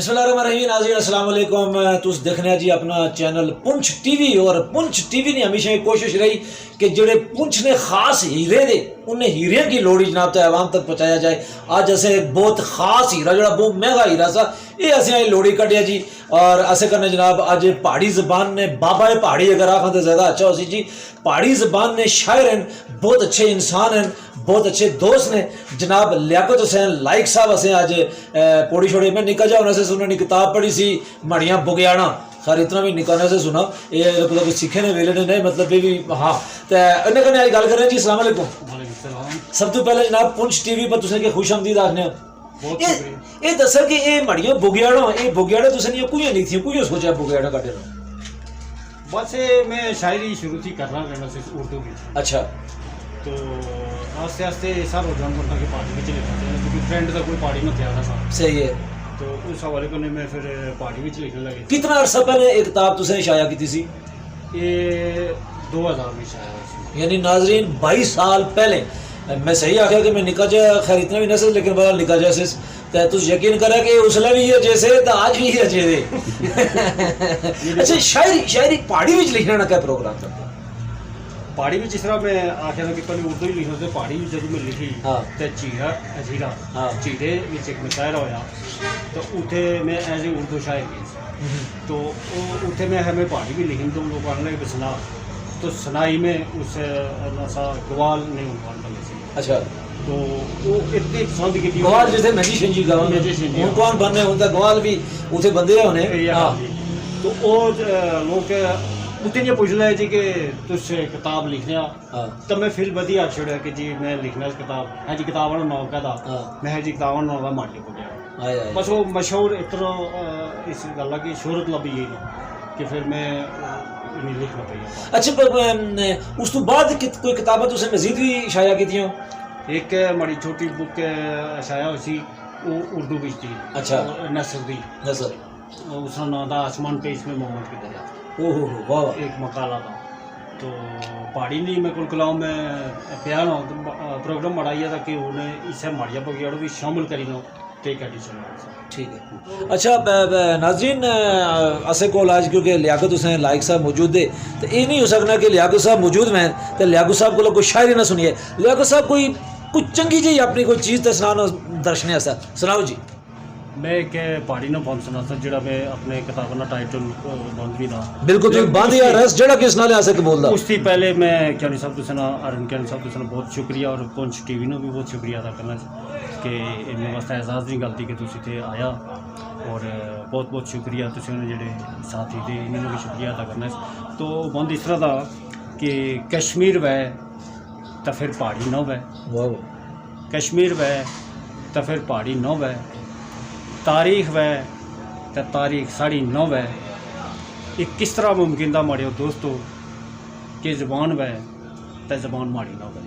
بسم اللہ الرحمن الرحیم ناظرین السلام علیکم. تس دیکھنے جی اپنا چینل پنچ ٹی وی. اور پنچ ٹی وی نے ہمیشہ یہ کوشش رہی کہ جڑے پنچ نے خاص ہیرے دے انہیں ہیرے کی لوڑی جناب تے عوام تک پہنچایا جائے. آج اسے ایک بہت خاص ہیرا جڑا بہت مہنگا ہیرا سا یہ اسے آئی لوڑی کٹیا جی. اور اسے کرنے جناب اج پہاڑی زبان نے بابا پہاڑی اگر آخان تو زیادہ اچھا ہو سی جی. پہاڑی زبان نے شاعر ہیں, بہت اچھے انسان ہیں, بہت اچھے دوست نے جناب لیاقت حسین لائق صاحب. اسے آج پوڑی چھوڑے میں نکا جا انہیں سے سننے کتاب پڑھی سی مڑیاں بگیاڑا. خیر اتنا بھی نکانے سے سنا یہ کچھ سیکھے نے ویلے نے نہیں مطلب بھی ہاں تو انہیں کہنے آئی گل کر رہے ہیں جی. السلام علیکم. سب تو پہلے جناب پنچ ٹی وی پر تسیں کہ خوش آمدید آخنے یہ دسا کہ یہ مڑیاں بگیاڑا یہ بگیاڑے تسیں یہ کوئی نہیں تھی کوئی سوچا بگیاڑا کٹے رہا بس میں شاعری شروع تھی کرنا رہنا سے اردو کی. اچھا تو آستے آستے سر ہو جان پڑتا کہ پہاڑی بھی چلے جاتے ہیں کیونکہ فرینڈ کا کوئی پہاڑی میں تیار تھا. صحیح ہے. تو اس حوالے کو میں پھر پہاڑی بھی لکھنے لگے. کتنا عرصہ پہلے ایک کتاب تسیں شائع کی تھی؟ یہ 2000 میں شائع ہوئی. یعنی ناظرین 22 سال پہلے. میں صحیح آخیا کہ میں نکا جا خیر اتنا بھی نہ سکتا لیکن بڑا نکا جیسے تو یقین کرا کہ اس لیے بھی ہے جیسے تو آج بھی ہے جیسے. اچھا شاعری پہاڑی بھی لکھنا نہ کیا پروگرام تھا؟ پہاڑی بھی جس طرح میں آخیا تھا کہ پہلے اردو ہی لکھنا تھا. پہاڑی بھی جب میں لکھی تو چیرا اجیرا چیرے ایک مشاعرہ ہویا تو اتنے میں ایز اے اردو شاعر کی تو اتنے میں ہمیں پہاڑی بھی لکھی تو لوگ آنے لگے سنا تو سنائی میں اس سا گوال نہیں ہونے لگے سی. اچھا تو وہ اتنی پسند کی گوال جیسے نجی شنجی گاؤں ہوں کون بننے ہوں گوال بھی اتنے بندے ہونے. تو وہ لوگ اتنے یہ پوچھ رہے جی کہ تس کتاب لکھنے تو میں پھر ودیا چھوڑا کہ جی میں لکھنا کتاب ہے جی کتاب کا نام کہا میں ہے جی کتاب کا نام ماٹی کو گیا. بس وہ مشہور اتنا اس گل کی شہرت لبھی یہی کہ پھر میں لکھنا پہ. اچھا اس تو بعد کوئی کتابیں تسیں مزید بھی شائع کی تھیں؟ ایک بڑی چھوٹی بک شائع ہوئی سی وہ اردو بھی تھی. اچھا نثر دی نثر اس کا نام تھا آسمان پہ اس میں محمد کی دریا. واہ ایک مقالہ تھا. تو پہاڑی نہیں میں کل کلاؤں میں پیا نا پروگرام بڑھایا تھا کہ انہیں اسے ماڑیا بگیاڑوں بھی شامل کری نو ٹیک ایڈیشن. ٹھیک ہے. اچھا ناظرین اسے کو آج کیونکہ لیاقت حسین لائق صاحب موجود ہے تو یہ نہیں ہو سکنا کہ لیاقت صاحب موجود میں تو لیاقت صاحب کو کوئی شاعری نہ سنیے. لیاقت صاحب کوئی چنگی جی اپنی کوئی چیز تو سنانا درشنے ایسا سناؤ جی. میں ایک پہاڑی نہ بند سنا تھا جڑا میں اپنے کتابوں کا ٹائٹل بند بھی تھا. بالکل تم بند یا رس جڑا کس نالے آ سکے بول دا. اس سے پہلے میں کیانی صاحب تو سنا ارن کیانی صاحب تو سنا بہت شکریہ اور پنچ ٹی وی نے بھی بہت شکریہ ادا کرنا کہ میرے واسطے اعزاز نہیں غلطی کہ تسی تے آیا اور بہت بہت شکریہ تسی نے جڑے ساتھی تھے انہوں نے بھی شکریہ ادا کرنا. تو بند اس طرح تھا کہ کشمیر وے تو پھر پہاڑی نہ وے. کشمیر وے تو پھر پہاڑی نہ وے. تاریخ وے تو تاریخ ساڑی نو وے. یہ کس طرح ممکن تھا ماڑے دوستو کہ زبان وے تو زبان ماڑی نہ وے.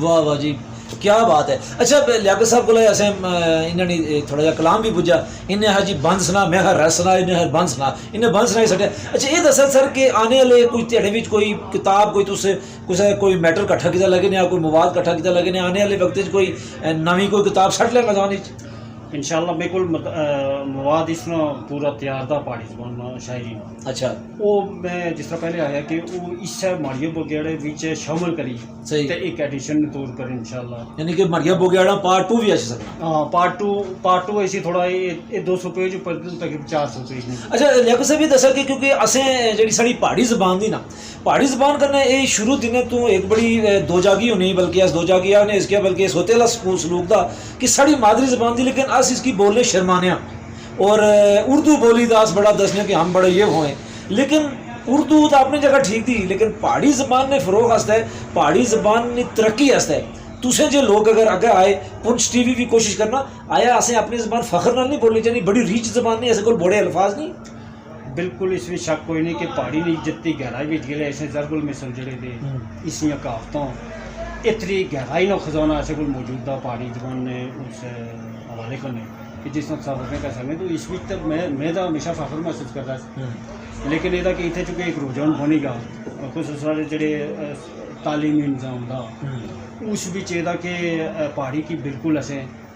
واہ واہ جی کیا بات ہے. اچھا لیاقت صاحب کو ایسے انہوں نے تھوڑا جا کلام بھی پوچھا انہیں ہاں جی بند سنا میں ہر رس سنا انہیں ہر بند سنا انہیں بند سنا ہی سٹے. اچھا یہ دسا سر کہ آنے والے کوئی تیڑے بھی کوئی کتاب کوئی تُس کوئی میٹر کٹھا کیتا لگے یا کوئی مواد کٹھا کیتا لگے آنے والے وقت کوئی نویں کوئی کتاب سٹ لے میدان وچ انشاءاللہ بالکل مواد اس میں پورا تیار تھا پہاڑی زبان شاعری میں. اچھا وہ میں جس طرح پہلے آیا کہ وہ اس سے ماڑیوں بگیاڑے وچ شامل کری تو ایک ایڈیشن طور پر انشاءاللہ یعنی کہ ماڑیاں بگیاڑا پارٹ 2 بھی آ سکتا. ہاں پارٹ 2 ایسی تھوڑا یہ 200 پیج پر تقریباً 400 پیج. اچھا لیاقت صاحب یہ دسا کہ کیونکہ اسیں جڑی ساری پہاڑی زبان دی نا پہاڑی زبان کرنا یہ شروع دن تو ایک بڑی دو جاگی ہونی بلکہ اس دو جاگی نے اس کے بلکہ اس ہوتے والا سلوک دا کہ ساری مادری زبان دی لیکن اس کی بولنے شرمانے اور اردو بولی دا اس بڑا دسنے کہ ہم بڑے یہ ہوئے. لیکن اردو تو اپنی جگہ ٹھیک تھی لیکن پہاڑی زبان نے فروغ واسطے پہاڑی زبان نے ترقی واسطے تسے جو لوگ اگر آگے آئے پنچ ٹی وی بھی کوشش کرنا آیا اسیں اپنی زبان فخر نال نہیں بولنی چاہیے بڑی ریچ زبان نہیں ایسے کوئی بڑے الفاظ نہیں. بالکل اس میں شک کوئی نہیں کہ پہاڑی نے جتنی گہرائی بھی گئے ایسے ضرب المثل جڑے دے اس میں کہاوتوں اتنی گہرائی نہ خزانہ ایسے کوئی موجود تھا پہاڑی زبان نے اس حوالے کرنے کہ جس طرح سفر کر سکیں تو اس وقت میں تو ہمیشہ فخر محسوس کرتا لیکن یہ کہ اتنے چونکہ ایک رجحان بنے گا خصوصاً جڑے تعلیمی نظام تھا اس بچ یہ کہ پہاڑی کی بالکل اسے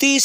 30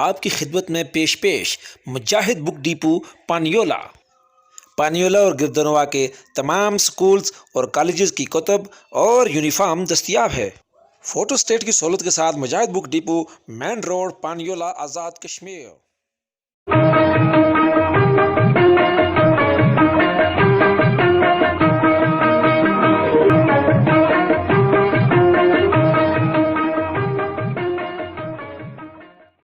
آپ کی خدمت میں پیش مجاہد بک ڈیپو پانیولہ اور گردنوا کے تمام سکولز اور کالجز کی کتب اور یونیفارم دستیاب ہے۔ فوٹو اسٹیٹ کی سہولت کے ساتھ مجاہد book depot, main road, پانیولہ، Azad Kashmir.